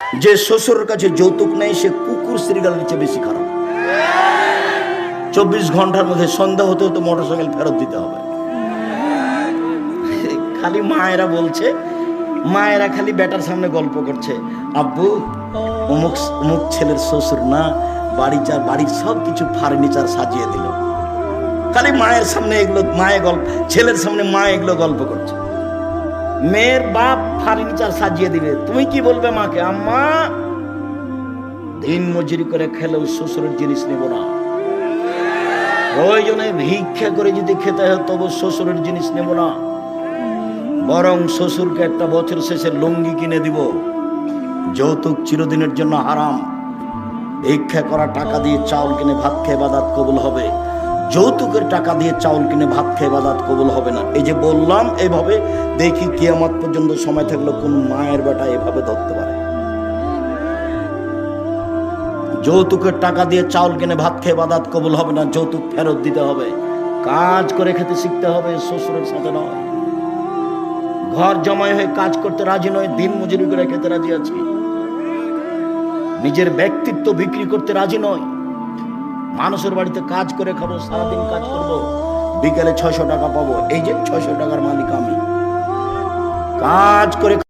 যে শ্বশুরের কাছে যৌতুক নেই সে কুকুর শ্রীগালের চেয়ে বেশি খারাপ। 24 ঘন্টার মধ্যে সন্ধ্যা হতে হতে মোটরসাইকেল ফেরত দিতে হবে। খালি মায়েরা বলছে, মায়েরা খালি বেটার সামনে গল্প করছে, আব্বু অমুক অমুক ছেলের শ্বশুর না বাড়ির সব কিছু ফার্নিচার সাজিয়ে দিল। খালি মায়ের সামনে এগুলো, মায়ের গল্প, ছেলের সামনে মা এগুলো গল্প করছে। মেয়ের বাপ ফার্নিচার সাজিয়ে দিবে, তুমি কি বলবে মাকে? আম্মা দিন মজুরি করে খেলেও শ্বশুরের জিনিস নেব না, প্রয়োজনে ভিক্ষা করে যদি খেতে হয় তবু শ্বশুরের জিনিস নেব না, বরং শ্বশুরকে একটা বছর শেষে লুঙ্গি কিনে দিব। যৌতুক চিরদিনের জন্য হারাম। ভিক্ষা করা টাকা দিয়ে চাউল কিনে ভাত খেয়ে ইবাদত কবুল হবে, যৌতুকের টাকা দিয়ে চাউল কিনে ভাত খেয়ে ইবাদত কবুল হবে না। এই যে বললাম, এইভাবে দেখি কিয়ামত পর্যন্ত সময় থাকলে কোন মায়ের বেটা এভাবে ধরতে পারে। যৌতুকের টাকা দিয়ে চাউল কিনে ভাত খেয়ে ইবাদত কবুল হবে না, যৌতুক ফেরত দিতে হবে। কাজ করে খেতে শিখতে হবে, শ্বশুরের সাথে নয়। ঘর জমায় হয়ে কাজ করতে রাজি নয়, দিন মজুরি করে খেতে রাজি আছি। নিজের ব্যক্তিত্ব বিক্রি করতে রাজি নয়। মানুষের বাড়িতে কাজ করে খাবো, সারাদিন কাজ করব, বিকেলে 600 টাকা পাবো। এই যে 600 টাকার মালিক আমি, কাজ করে